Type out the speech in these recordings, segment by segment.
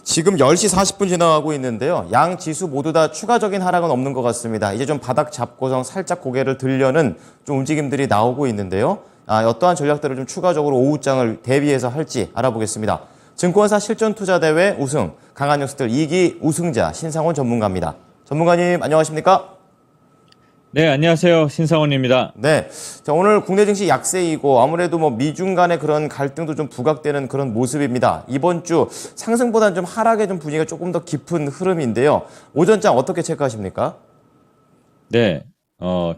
지금 10시 40분 지나가고 있는데요. 양 지수 모두 다 추가적인 하락은 없는 것 같습니다. 이제 좀 바닥 잡고서 살짝 고개를 들려는 좀 움직임들이 나오고 있는데요. 어떠한 전략들을 좀 추가적으로 오후장을 대비해서 할지 알아보겠습니다. 증권사 실전투자대회 우승, 강한 뉴스들 2기 우승자 신상원 전문가입니다. 전문가님 안녕하십니까? 네, 안녕하세요. 신상원입니다. 네. 자, 오늘 국내 증시 약세이고 아무래도 미중 간의 그런 갈등도 좀 부각되는 그런 모습입니다. 이번 주 상승보다는 좀 하락의 좀 분위기가 조금 더 깊은 흐름인데요. 오전장 어떻게 체크하십니까? 네,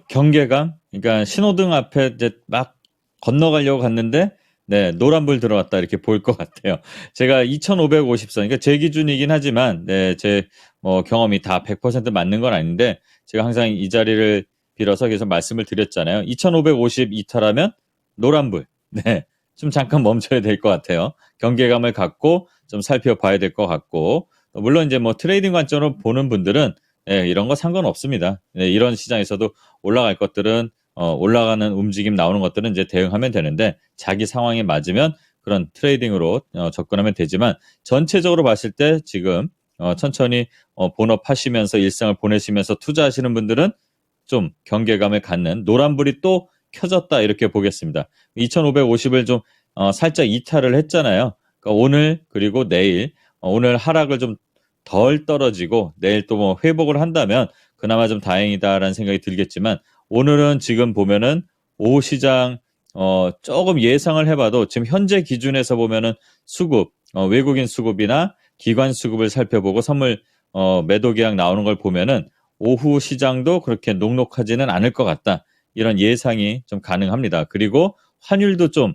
경계감. 그러니까 신호등 앞에 이제 막 건너가려고 갔는데, 네, 노란불 들어왔다 이렇게 보일 것 같아요. 제가 2,550선, 그러니까 제 기준이긴 하지만, 네, 제 경험이 다 100% 맞는 건 아닌데, 제가 항상 이 자리를 빌어서 계속 말씀을 드렸잖아요. 2,550 이탈하면 노란불. 네, 좀 잠깐 멈춰야 될 것 같아요. 경계감을 갖고 좀 살펴봐야 될 것 같고, 물론 이제 트레이딩 관점으로 보는 분들은 네, 이런 거 상관없습니다. 네, 이런 시장에서도 올라갈 것들은 올라가는 움직임 나오는 것들은 이제 대응하면 되는데 자기 상황에 맞으면 그런 트레이딩으로 접근하면 되지만 전체적으로 봤을 때 지금 천천히 본업 하시면서 일상을 보내시면서 투자하시는 분들은 좀 경계감을 갖는 노란불이 또 켜졌다 이렇게 보겠습니다. 2,550을 좀 살짝 이탈을 했잖아요. 그러니까 오늘 그리고 내일 오늘 하락을 좀 덜 떨어지고 내일 또 회복을 한다면 그나마 좀 다행이다라는 생각이 들겠지만 오늘은 지금 보면은 오후 시장 조금 예상을 해봐도 지금 현재 기준에서 보면은 수급 외국인 수급이나 기관 수급을 살펴보고 선물 매도 계약 나오는 걸 보면은 오후 시장도 그렇게 녹록하지는 않을 것 같다 이런 예상이 좀 가능합니다. 그리고 환율도 좀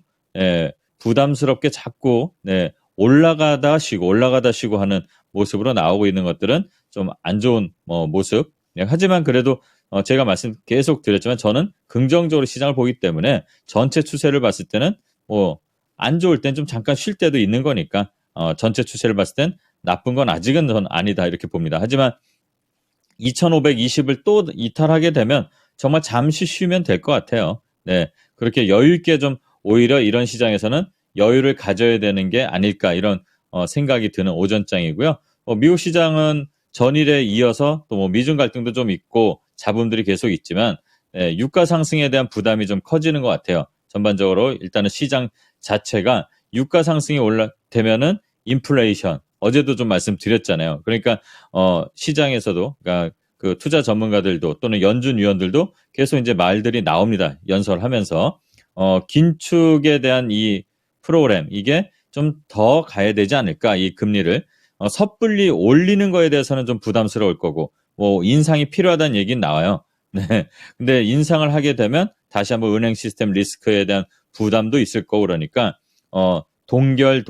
부담스럽게 자꾸 올라가다 쉬고 하는 모습으로 나오고 있는 것들은 좀 안 좋은 모습. 하지만 그래도 제가 말씀 계속 드렸지만 저는 긍정적으로 시장을 보기 때문에 전체 추세를 봤을 때는 안 좋을 땐 좀 잠깐 쉴 때도 있는 거니까 전체 추세를 봤을 땐 나쁜 건 아직은 전 아니다 이렇게 봅니다. 하지만 2,520을 또 이탈하게 되면 정말 잠시 쉬면 될 것 같아요. 네, 그렇게 여유 있게 좀 오히려 이런 시장에서는 여유를 가져야 되는 게 아닐까 이런 생각이 드는 오전장이고요. 미국 시장은 전일에 이어서 또 미중 갈등도 좀 있고 잡음들이 계속 있지만 유가 상승에 대한 부담이 좀 커지는 것 같아요. 전반적으로 일단은 시장 자체가 유가 상승이 되면은 인플레이션 어제도 좀 말씀드렸잖아요. 그러니까 시장에서도 그러니까 그 투자 전문가들도 또는 연준 위원들도 계속 이제 말들이 나옵니다. 연설하면서 긴축에 대한 이 프로그램 이게 좀 더 가야 되지 않을까 이 금리를 섣불리 올리는 거에 대해서는 좀 부담스러울 거고 인상이 필요하다는 얘기는 나와요. 네. 근데 인상을 하게 되면 다시 한번 은행 시스템 리스크에 대한 부담도 있을 거고 그러니까 동결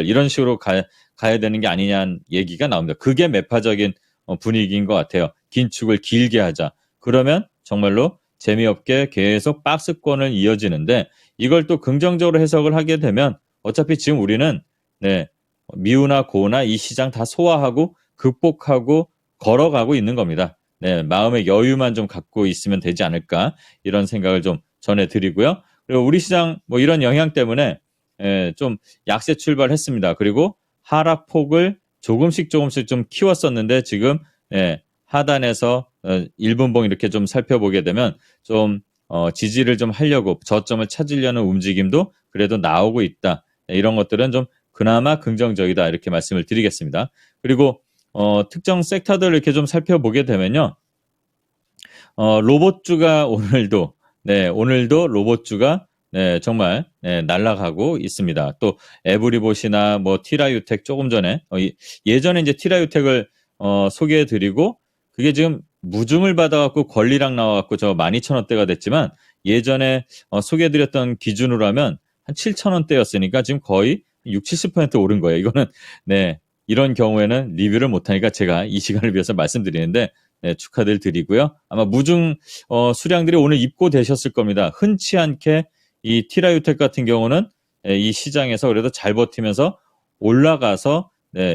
이런 식으로 가야 되는 게 아니냐는 얘기가 나옵니다. 그게 매파적인 분위기인 것 같아요. 긴축을 길게 하자. 그러면 정말로 재미없게 계속 박스권을 이어지는데 이걸 또 긍정적으로 해석을 하게 되면 어차피 지금 우리는 미우나 고우나 이 시장 다 소화하고 극복하고 걸어가고 있는 겁니다. 네, 마음의 여유만 좀 갖고 있으면 되지 않을까 이런 생각을 좀 전해드리고요. 그리고 우리 시장 이런 영향 때문에 좀 약세 출발했습니다. 그리고 하락폭을 조금씩 좀 키웠었는데 지금 하단에서 1분봉 이렇게 좀 살펴보게 되면 좀 지지를 좀 하려고 저점을 찾으려는 움직임도 그래도 나오고 있다. 이런 것들은 좀 그나마 긍정적이다 이렇게 말씀을 드리겠습니다. 그리고 특정 섹터들을 이렇게 좀 살펴보게 되면요. 로봇주가 오늘도 로봇주가 정말 날아가고 있습니다. 또 에브리봇이나 티라유텍 조금 전에 예전에 이제 티라유텍을 소개해드리고 그게 지금 무중을 받아갖고 권리랑 나와갖고 저 12,000원대가 됐지만 예전에 소개해드렸던 기준으로 하면 한 7,000원대였으니까 지금 거의 60~70% 오른 거예요. 이거는 이런 경우에는 리뷰를 못하니까 제가 이 시간을 위해서 말씀드리는데 축하들 드리고요. 아마 무중 수량들이 오늘 입고되셨을 겁니다. 흔치 않게 이 티라유텍 같은 경우는 이 시장에서 그래도 잘 버티면서 올라가서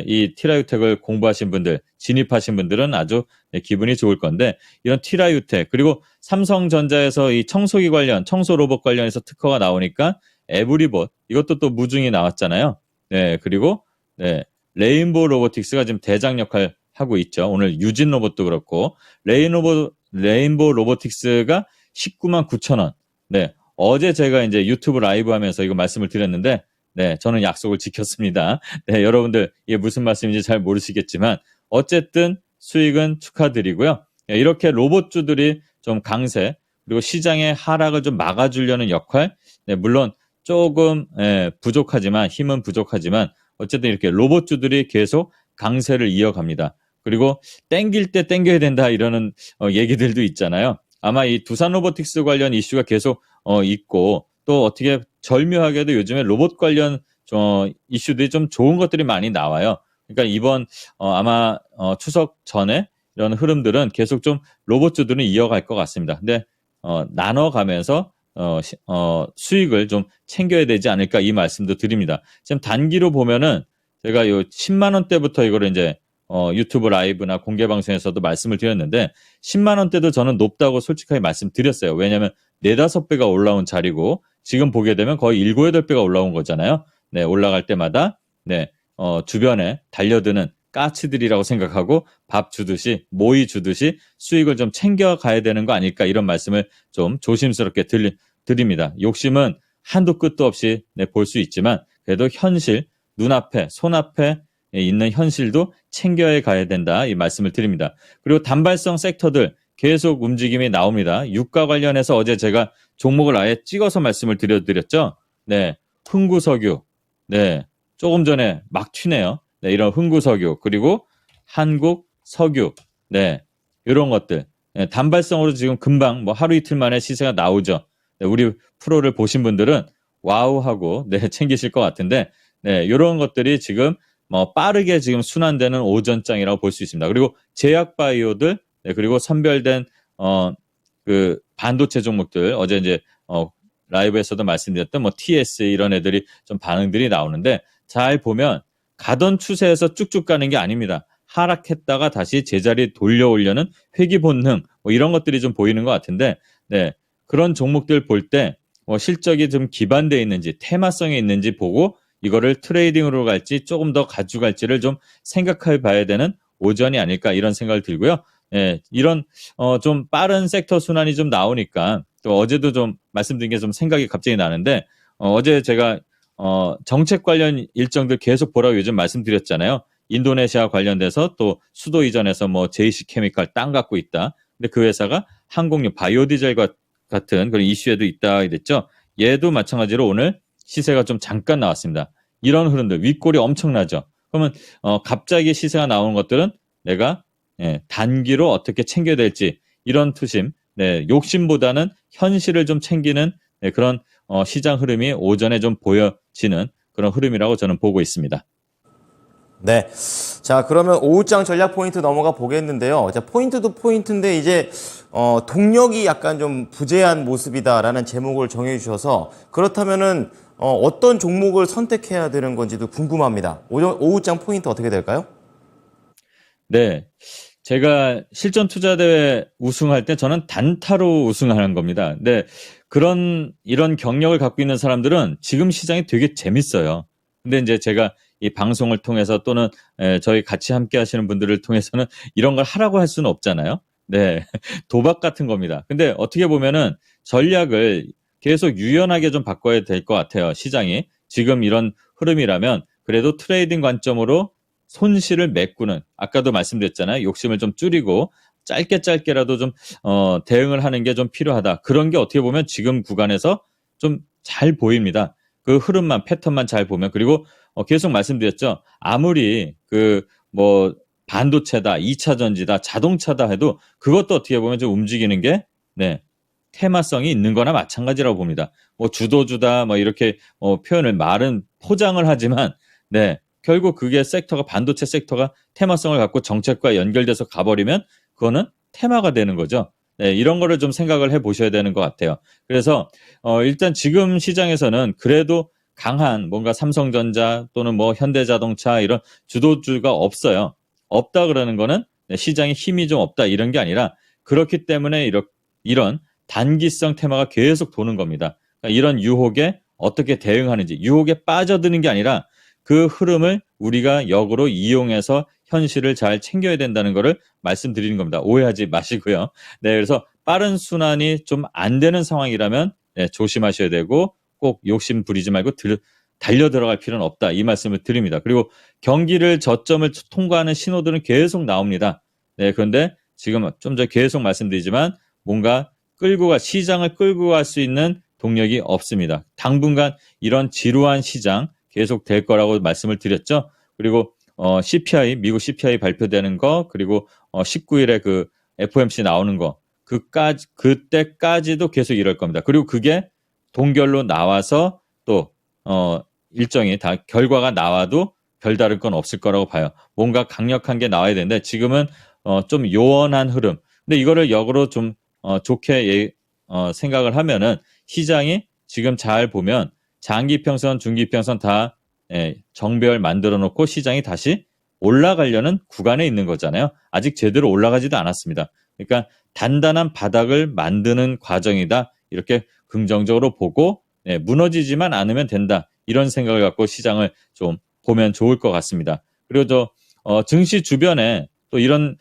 이 티라유텍을 공부하신 분들, 진입하신 분들은 아주 기분이 좋을 건데 이런 티라유텍 그리고 삼성전자에서 이 청소기 관련, 청소 로봇 관련해서 특허가 나오니까 에브리봇 이것도 또 무중이 나왔잖아요. 그리고 레인보우 로보틱스가 지금 대장 역할 하고 있죠. 오늘 유진 로봇도 그렇고 레인보우 로보틱스가 19만 9천 원. 네. 어제 제가 이제 유튜브 라이브 하면서 이거 말씀을 드렸는데 네, 저는 약속을 지켰습니다. 네, 여러분들 이게 무슨 말씀인지 잘 모르시겠지만 어쨌든 수익은 축하드리고요. 네, 이렇게 로봇주들이 좀 강세 그리고 시장의 하락을 좀 막아주려는 역할. 네, 물론 조금 부족하지만 힘은 부족하지만 어쨌든 이렇게 로봇주들이 계속 강세를 이어갑니다. 그리고 땡길 때 땡겨야 된다 이러는 얘기들도 있잖아요. 아마 이 두산 로보틱스 관련 이슈가 계속 있고 또 어떻게 절묘하게도 요즘에 로봇 관련 이슈들이 좀 좋은 것들이 많이 나와요. 그러니까 이번 아마 추석 전에 이런 흐름들은 계속 좀 로봇주들은 이어갈 것 같습니다. 근데 나눠가면서 수익을 좀 챙겨야 되지 않을까 이 말씀도 드립니다. 지금 단기로 보면은 제가 요 10만 원대부터 이거를 이제 유튜브 라이브나 공개 방송에서도 말씀을 드렸는데 10만 원대도 저는 높다고 솔직하게 말씀드렸어요. 왜냐하면 4, 5배가 올라온 자리고 지금 보게 되면 거의 7, 8배가 올라온 거잖아요. 네, 올라갈 때마다 네, 주변에 달려드는 까치들이라고 생각하고 밥 주듯이 모이 주듯이 수익을 좀 챙겨가야 되는 거 아닐까 이런 말씀을 좀 조심스럽게 드립니다. 욕심은 한도 끝도 없이 볼 수 있지만 그래도 현실, 눈앞에, 손앞에 있는 현실도 챙겨야 가야 된다 이 말씀을 드립니다. 그리고 단발성 섹터들 계속 움직임이 나옵니다. 유가 관련해서 어제 제가 종목을 아예 찍어서 말씀을 드렸죠. 네, 흥구석유, 네, 조금 전에 막 튀네요. 네, 이런 흥구석유 그리고 한국석유, 네, 이런 것들 네, 단발성으로 지금 금방 뭐 하루 이틀 만에 시세가 나오죠. 네, 우리 프로를 보신 분들은 와우하고 네, 챙기실 것 같은데, 네, 이런 것들이 지금 뭐 빠르게 지금 순환되는 오전장이라고 볼 수 있습니다. 그리고 제약바이오들, 네, 그리고 선별된 그 반도체 종목들 어제 이제 라이브에서도 말씀드렸던 뭐 TS 이런 애들이 좀 반응들이 나오는데 잘 보면 가던 추세에서 쭉쭉 가는 게 아닙니다. 하락했다가 다시 제자리 돌려오려는 회귀 본능 뭐 이런 것들이 좀 보이는 것 같은데, 네, 그런 종목들 볼 때 뭐 실적이 좀 기반되어 있는지 테마성이 있는지 보고 이거를 트레이딩으로 갈지 조금 더 가져갈지를 좀 생각해 봐야 되는 오전이 아닐까 이런 생각을 들고요. 예, 이런 좀 빠른 섹터 순환이 좀 나오니까 또 어제도 좀 말씀드린 게 좀 생각이 갑자기 나는데 어제 제가 정책 관련 일정들 계속 보라고 요즘 말씀드렸잖아요. 인도네시아 관련돼서 또 수도 이전에서 뭐 JC케미칼 땅 갖고 있다. 근데 그 회사가 항공유 바이오디젤 같은 그런 이슈에도 있다 됐죠. 얘도 마찬가지로 오늘 시세가 좀 잠깐 나왔습니다. 이런 흐름들 윗골이 엄청나죠. 그러면 갑자기 시세가 나오는 것들은 내가 단기로 어떻게 챙겨야 될지 이런 투심, 네, 욕심보다는 현실을 좀 챙기는 그런 시장 흐름이 오전에 좀 보여지는 그런 흐름이라고 저는 보고 있습니다. 네. 자, 그러면 오후장 전략 포인트 넘어가 보겠는데요. 자, 포인트도 포인트인데 이제 동력이 약간 좀 부재한 모습이다라는 제목을 정해 주셔서 그렇다면은 어떤 종목을 선택해야 되는 건지도 궁금합니다. 오후장 포인트 어떻게 될까요? 네. 제가 실전 투자 대회 우승할 때 저는 단타로 우승하는 겁니다. 근데 이런 경력을 갖고 있는 사람들은 지금 시장이 되게 재밌어요. 근데 이제 제가 이 방송을 통해서 또는 저희 같이 함께 하시는 분들을 통해서는 이런 걸 하라고 할 수는 없잖아요. 네. 도박 같은 겁니다. 근데 어떻게 보면은 전략을 계속 유연하게 좀 바꿔야 될 것 같아요. 시장이. 지금 이런 흐름이라면 그래도 트레이딩 관점으로 손실을 메꾸는 아까도 말씀드렸잖아요. 욕심을 좀 줄이고 짧게라도 좀 대응을 하는 게 좀 필요하다. 그런 게 어떻게 보면 지금 구간에서 좀 잘 보입니다. 그 흐름만 패턴만 잘 보면 그리고 계속 말씀드렸죠. 아무리 그 뭐 반도체다, 2차 전지다, 자동차다 해도 그것도 어떻게 보면 좀 움직이는 게 네, 테마성이 있는 거나 마찬가지라고 봅니다. 뭐 주도주다 뭐 이렇게 표현을 말은 포장을 하지만 네, 결국 그게 섹터가 반도체 섹터가 테마성을 갖고 정책과 연결돼서 가버리면 그거는 테마가 되는 거죠. 네, 이런 거를 좀 생각을 해 보셔야 되는 것 같아요. 그래서 일단 지금 시장에서는 그래도 강한 뭔가 삼성전자 또는 뭐 현대자동차 이런 주도주가 없어요. 없다 그러는 거는 시장에 힘이 좀 없다 이런 게 아니라 그렇기 때문에 이런 단기성 테마가 계속 도는 겁니다. 그러니까 이런 유혹에 어떻게 대응하는지 유혹에 빠져드는 게 아니라 그 흐름을 우리가 역으로 이용해서 현실을 잘 챙겨야 된다는 것을 말씀드리는 겁니다. 오해하지 마시고요. 네, 그래서 빠른 순환이 좀 안 되는 상황이라면 네, 조심하셔야 되고 꼭 욕심 부리지 말고 달려 들어갈 필요는 없다. 이 말씀을 드립니다. 그리고 경기를 저점을 통과하는 신호들은 계속 나옵니다. 네, 그런데 지금 좀 전에 계속 말씀드리지만 뭔가 시장을 끌고 갈 수 있는 동력이 없습니다. 당분간 이런 지루한 시장 계속 될 거라고 말씀을 드렸죠. 그리고 CPI, 미국 CPI 발표되는 거, 그리고 19일에 그 FOMC 나오는 거, 그때까지도 계속 이럴 겁니다. 그리고 그게 동결로 나와서 또 일정이 다 결과가 나와도 별다를 건 없을 거라고 봐요. 뭔가 강력한 게 나와야 되는데 지금은 좀 요원한 흐름. 근데 이거를 역으로 좀 좋게 생각을 하면은 시장이 지금 잘 보면 장기평선, 중기평선 다 정배열 만들어 놓고 시장이 다시 올라가려는 구간에 있는 거잖아요. 아직 제대로 올라가지도 않았습니다. 그러니까 단단한 바닥을 만드는 과정이다. 이렇게 긍정적으로 보고 무너지지만 않으면 된다. 이런 생각을 갖고 시장을 좀 보면 좋을 것 같습니다. 그리고 증시 주변에 또 이런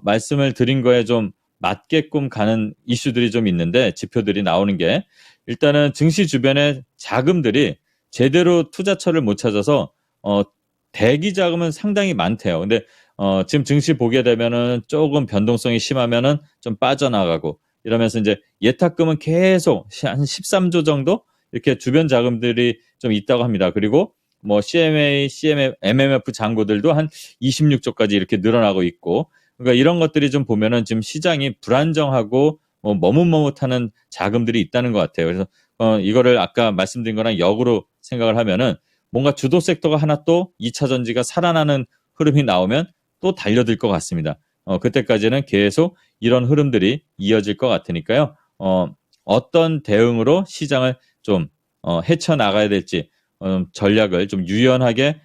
말씀을 드린 거에 좀 맞게끔 가는 이슈들이 좀 있는데 지표들이 나오는 게 일단은 증시 주변에 자금들이 제대로 투자처를 못 찾아서 대기 자금은 상당히 많대요. 근데 지금 증시 보게 되면은 조금 변동성이 심하면은 좀 빠져나가고 이러면서 이제 예탁금은 계속 한 13조 정도 이렇게 주변 자금들이 좀 있다고 합니다. 그리고 뭐 CMA, MMF 잔고들도 한 26조까지 이렇게 늘어나고 있고 그러니까 이런 것들이 좀 보면은 지금 시장이 불안정하고 뭐 머뭇머뭇하는 자금들이 있다는 것 같아요. 그래서 이거를 아까 말씀드린 거랑 역으로 생각을 하면은 뭔가 주도 섹터가 하나 또 2차 전지가 살아나는 흐름이 나오면 또 달려들 것 같습니다. 그때까지는 계속 이런 흐름들이 이어질 것 같으니까요. 어떤 대응으로 시장을 좀 헤쳐나가야 될지 전략을 좀 유연하게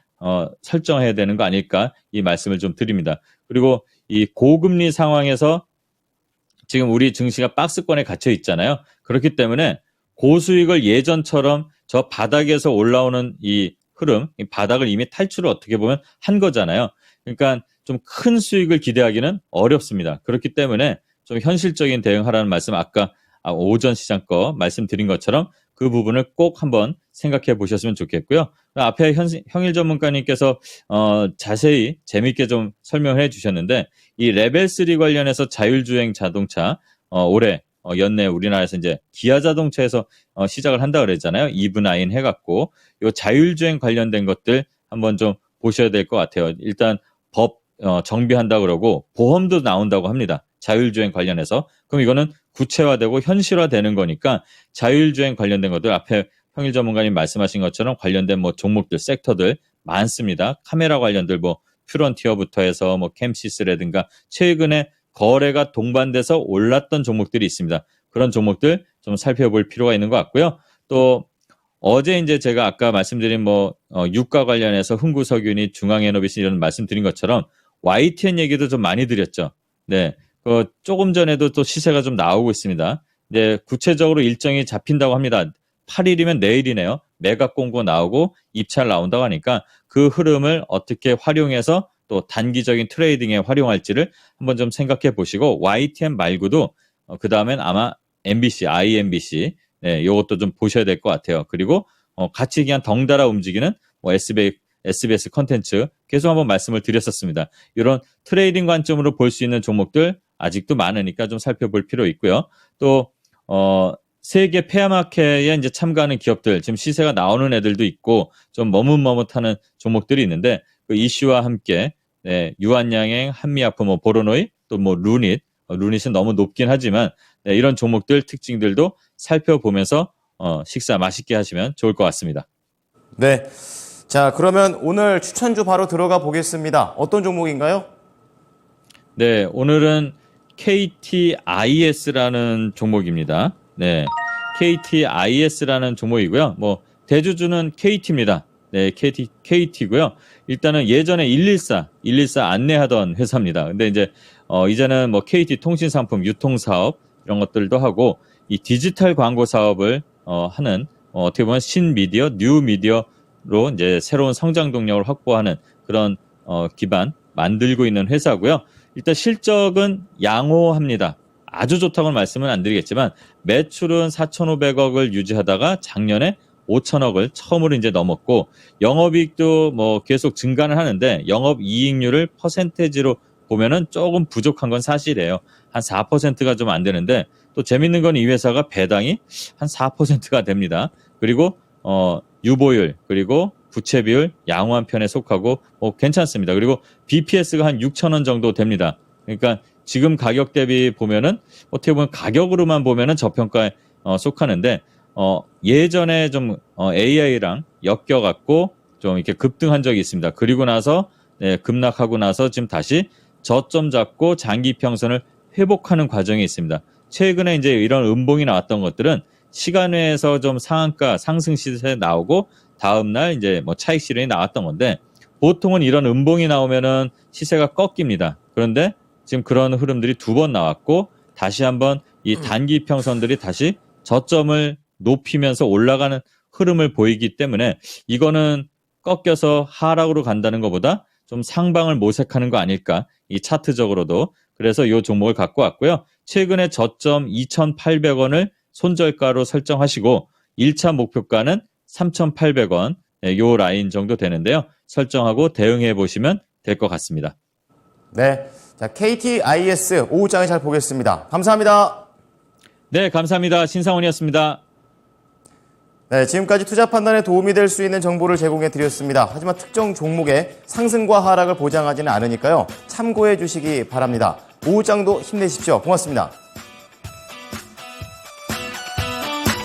설정해야 되는 거 아닐까 이 말씀을 좀 드립니다. 그리고 이 고금리 상황에서 지금 우리 증시가 박스권에 갇혀 있잖아요. 그렇기 때문에 고수익을 예전처럼 저 바닥에서 올라오는 이 흐름, 이 바닥을 이미 탈출을 어떻게 보면 한 거잖아요. 그러니까 좀 큰 수익을 기대하기는 어렵습니다. 그렇기 때문에 좀 현실적인 대응하라는 말씀 아까 오전 시장 거 말씀드린 것처럼 그 부분을 꼭 한번 생각해 보셨으면 좋겠고요. 앞에 형일 전문가님께서 자세히 재미있게 좀 설명을 해주셨는데 이 레벨 3 관련해서 자율주행 자동차 올해 연내 우리나라에서 이제 기아 자동차에서 시작을 한다 그랬잖아요. EV9 해갖고 이 자율주행 관련된 것들 한번 좀 보셔야 될 것 같아요. 일단 법 정비한다 그러고 보험도 나온다고 합니다. 자율주행 관련해서. 그럼 이거는 구체화되고 현실화되는 거니까 자율주행 관련된 것들 앞에 평일 전문가님 말씀하신 것처럼 관련된 뭐 종목들, 섹터들 많습니다. 카메라 관련들 뭐 퓨런티어부터 해서 뭐 캠시스라든가 최근에 거래가 동반돼서 올랐던 종목들이 있습니다. 그런 종목들 좀 살펴볼 필요가 있는 것 같고요. 또 어제 이제 제가 아까 말씀드린 뭐 유가 관련해서 흥구석유니 중앙에너비스 이런 말씀드린 것처럼 YTN 얘기도 좀 많이 드렸죠. 네, 조금 전에도 또 시세가 좀 나오고 있습니다. 네, 구체적으로 일정이 잡힌다고 합니다. 8일이면 내일이네요. 매각 공고 나오고 입찰 나온다고 하니까 그 흐름을 어떻게 활용해서 또 단기적인 트레이딩에 활용할지를 한번 좀 생각해 보시고 YTN 말고도 그 다음엔 아마 MBC, IMBC 네, 요것도 좀 보셔야 될 것 같아요. 그리고 같이 그냥 덩달아 움직이는 뭐 SBS 컨텐츠 계속 한번 말씀을 드렸었습니다. 이런 트레이딩 관점으로 볼 수 있는 종목들 아직도 많으니까 좀 살펴볼 필요 있고요. 또 세계 페어마켓에 이제 참가하는 기업들 지금 시세가 나오는 애들도 있고 좀 머뭇머뭇하는 종목들이 있는데 그 이슈와 함께 네, 유한양행, 한미약품, 뭐 보로노이 또 뭐 루닛은 너무 높긴 하지만 네, 이런 종목들 특징들도 살펴보면서 식사 맛있게 하시면 좋을 것 같습니다. 네. 자, 그러면 오늘 추천주 바로 들어가 보겠습니다. 어떤 종목인가요? 네, 오늘은 KTIS라는 종목입니다. 네, KTIS라는 종목이고요. 뭐 대주주는 KT입니다. 네, KT고요. 일단은 예전에 114 안내하던 회사입니다. 근데 이제 이제는 뭐 KT 통신상품 유통 사업 이런 것들도 하고 이 디지털 광고 사업을 하는 어떻게 보면 신미디어, 뉴미디어 이제 새로운 성장 동력을 확보하는 그런 기반 만들고 있는 회사고요. 일단 실적은 양호합니다. 아주 좋다고는 말씀은 안 드리겠지만 매출은 4,500억을 유지하다가 작년에 5천억을 처음으로 이제 넘었고 영업이익도 뭐 계속 증가는 하는데 영업이익률을 퍼센테이지로 보면은 조금 부족한 건 사실이에요. 한 4%가 좀 안 되는데 또 재밌는 건 이 회사가 배당이 한 4%가 됩니다. 그리고 유보율 그리고 부채 비율 양호한 편에 속하고 괜찮습니다. 그리고 BPS가 한 6,000원 정도 됩니다. 그러니까 지금 가격 대비 보면은 어떻게 보면 가격으로만 보면은 저평가에 속하는데 예전에 좀 AI랑 엮여갖고 좀 이렇게 급등한 적이 있습니다. 그리고 나서 급락하고 나서 지금 다시 저점 잡고 장기 평선을 회복하는 과정이 있습니다. 최근에 이제 이런 음봉이 나왔던 것들은 시간외에서 좀 상한가 상승 시세에 나오고 다음날 이제 뭐 차익 실현이 나왔던 건데 보통은 이런 음봉이 나오면은 시세가 꺾입니다. 그런데 지금 그런 흐름들이 두 번 나왔고 다시 한번 이 단기 평선들이 다시 저점을 높이면서 올라가는 흐름을 보이기 때문에 이거는 꺾여서 하락으로 간다는 것보다 좀 상방을 모색하는 거 아닐까 이 차트적으로도 그래서 이 종목을 갖고 왔고요. 최근에 저점 2,800원을 손절가로 설정하시고 1차 목표가는 3,800원 요 라인 정도 되는데요. 설정하고 대응해 보시면 될 것 같습니다. 네, 자 KTIS 오후장에 잘 보겠습니다. 감사합니다. 네, 감사합니다. 신상원이었습니다. 네, 지금까지 투자 판단에 도움이 될 수 있는 정보를 제공해 드렸습니다. 하지만 특정 종목의 상승과 하락을 보장하지는 않으니까요. 참고해 주시기 바랍니다. 오후장도 힘내십시오. 고맙습니다.